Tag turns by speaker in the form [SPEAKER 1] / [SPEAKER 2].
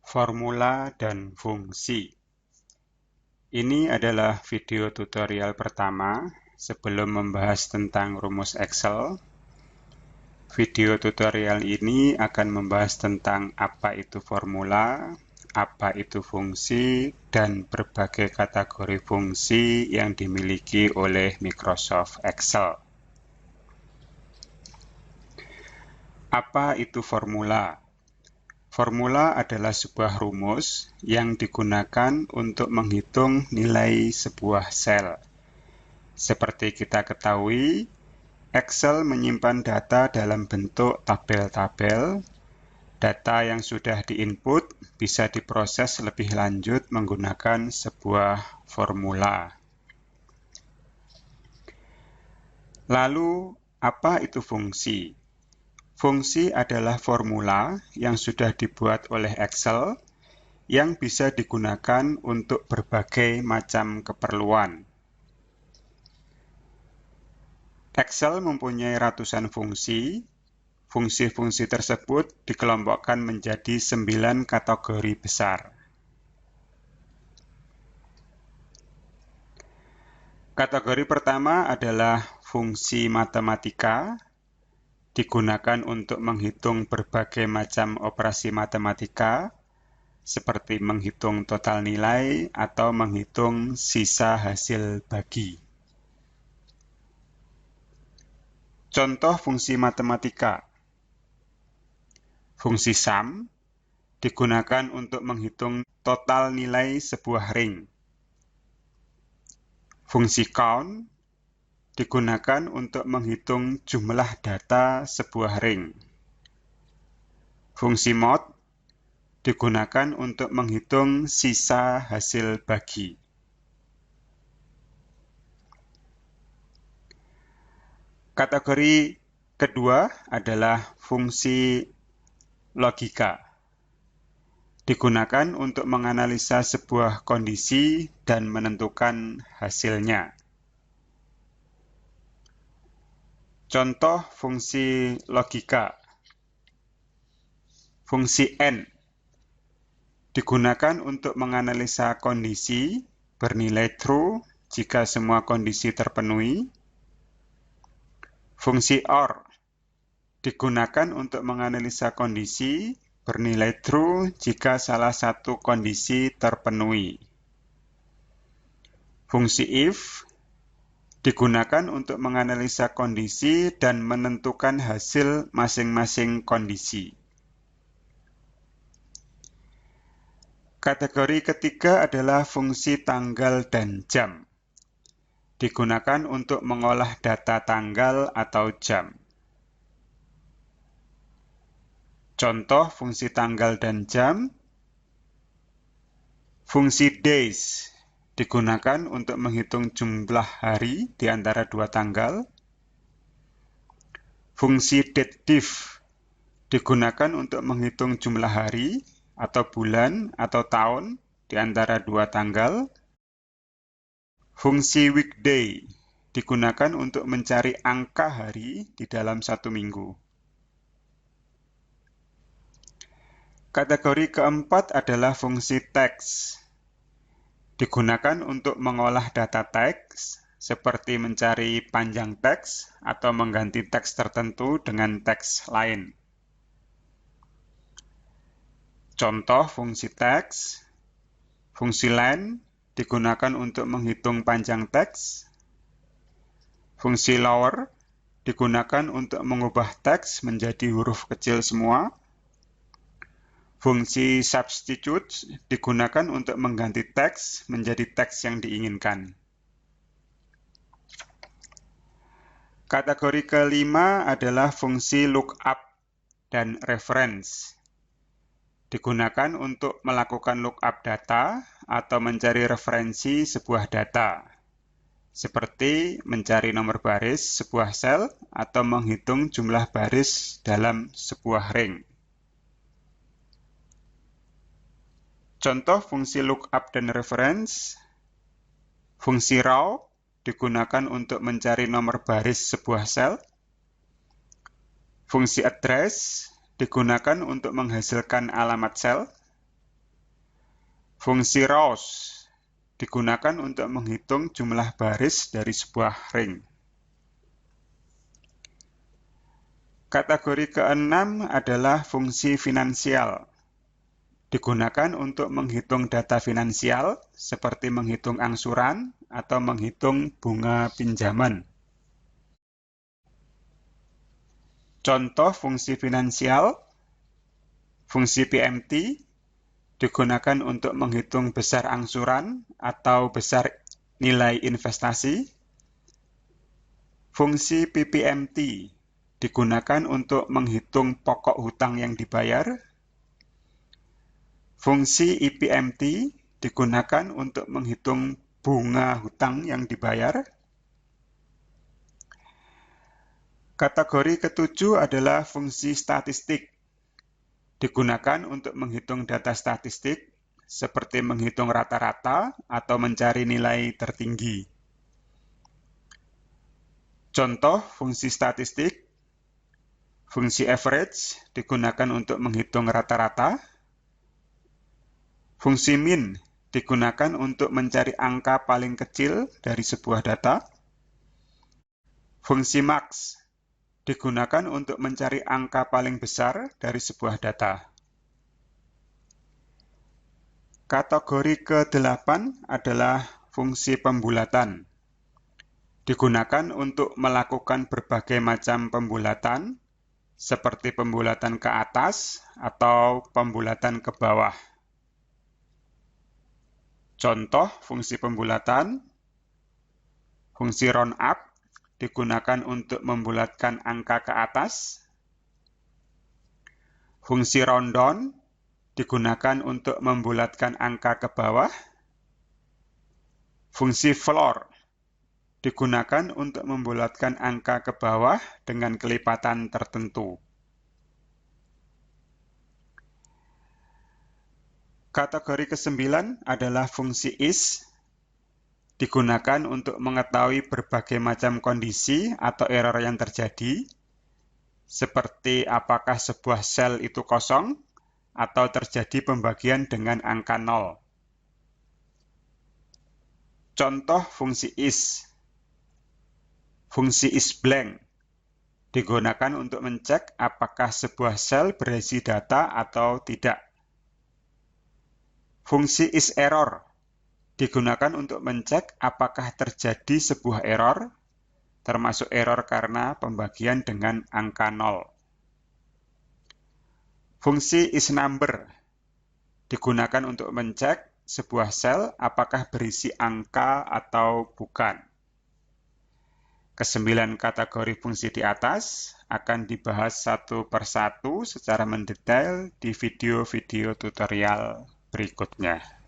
[SPEAKER 1] Formula dan fungsi. Ini adalah video tutorial pertama sebelum membahas tentang rumus Excel. Video tutorial ini akan membahas tentang apa itu formula, apa itu fungsi, dan berbagai kategori fungsi yang dimiliki oleh Microsoft Excel. Apa itu formula? Formula adalah sebuah rumus yang digunakan untuk menghitung nilai sebuah sel. Seperti kita ketahui, Excel menyimpan data dalam bentuk tabel-tabel. Data yang sudah diinput bisa diproses lebih lanjut menggunakan sebuah formula. Lalu, apa itu fungsi? Fungsi adalah formula yang sudah dibuat oleh Excel yang bisa digunakan untuk berbagai macam keperluan. Excel mempunyai ratusan fungsi. Fungsi-fungsi tersebut dikelompokkan menjadi 9 kategori besar. Kategori pertama adalah fungsi matematika, digunakan untuk menghitung berbagai macam operasi matematika, seperti menghitung total nilai atau menghitung sisa hasil bagi. Contoh fungsi matematika. Fungsi sum digunakan untuk menghitung total nilai sebuah ring. Fungsi count digunakan untuk menghitung jumlah data sebuah ring. Fungsi mod digunakan untuk menghitung sisa hasil bagi. Kategori kedua adalah fungsi logika. Digunakan untuk menganalisa sebuah kondisi dan menentukan hasilnya. Contoh fungsi logika. Fungsi N digunakan untuk menganalisa kondisi bernilai true jika semua kondisi terpenuhi. Fungsi OR digunakan untuk menganalisa kondisi bernilai true jika salah satu kondisi terpenuhi. Fungsi if digunakan untuk menganalisa kondisi dan menentukan hasil masing-masing kondisi. Kategori ketiga adalah fungsi tanggal dan jam. Digunakan untuk mengolah data tanggal atau jam. Contoh fungsi tanggal dan jam. Fungsi days digunakan untuk menghitung jumlah hari di antara dua tanggal. Fungsi datediff digunakan untuk menghitung jumlah hari atau bulan atau tahun di antara dua tanggal. Fungsi weekday digunakan untuk mencari angka hari di dalam satu minggu. Kategori keempat adalah fungsi text. Digunakan untuk mengolah data teks, seperti mencari panjang teks atau mengganti teks tertentu dengan teks lain. Contoh fungsi teks. Fungsi len digunakan untuk menghitung panjang teks. Fungsi lower digunakan untuk mengubah teks menjadi huruf kecil semua. Fungsi substitute digunakan untuk mengganti teks menjadi teks yang diinginkan. Kategori kelima adalah fungsi lookup dan reference. Digunakan untuk melakukan lookup data atau mencari referensi sebuah data, seperti mencari nomor baris sebuah sel atau menghitung jumlah baris dalam sebuah ring. Contoh fungsi lookup dan reference. Fungsi raw digunakan untuk mencari nomor baris sebuah sel. Fungsi address digunakan untuk menghasilkan alamat sel. Fungsi rows digunakan untuk menghitung jumlah baris dari sebuah ring. Kategori keenam adalah fungsi finansial. Digunakan untuk menghitung data finansial, seperti menghitung angsuran atau menghitung bunga pinjaman. Contoh fungsi finansial, fungsi PMT, digunakan untuk menghitung besar angsuran atau besar nilai investasi. Fungsi PPMT digunakan untuk menghitung pokok hutang yang dibayar. Fungsi IPMT digunakan untuk menghitung bunga hutang yang dibayar. Kategori ketujuh adalah fungsi statistik. Digunakan untuk menghitung data statistik, seperti menghitung rata-rata atau mencari nilai tertinggi. Contoh fungsi statistik, fungsi average digunakan untuk menghitung rata-rata. Fungsi min digunakan untuk mencari angka paling kecil dari sebuah data. Fungsi max digunakan untuk mencari angka paling besar dari sebuah data. Kategori ke-8 adalah fungsi pembulatan. Digunakan untuk melakukan berbagai macam pembulatan, seperti pembulatan ke atas atau pembulatan ke bawah. Contoh fungsi pembulatan, fungsi round up digunakan untuk membulatkan angka ke atas. Fungsi round down digunakan untuk membulatkan angka ke bawah. Fungsi floor digunakan untuk membulatkan angka ke bawah dengan kelipatan tertentu. Kategori ke-9 adalah fungsi is. Digunakan untuk mengetahui berbagai macam kondisi atau error yang terjadi, seperti apakah sebuah sel itu kosong atau terjadi pembagian dengan angka 0. Contoh fungsi is. Fungsi isBlank digunakan untuk mencek apakah sebuah sel berisi data atau tidak. Fungsi isError digunakan untuk mencek apakah terjadi sebuah error, termasuk error karena pembagian dengan angka 0. Fungsi isNumber digunakan untuk mencek sebuah sel apakah berisi angka atau bukan. Ke-9 kategori fungsi di atas akan dibahas satu persatu secara mendetail di video-video tutorial berikutnya.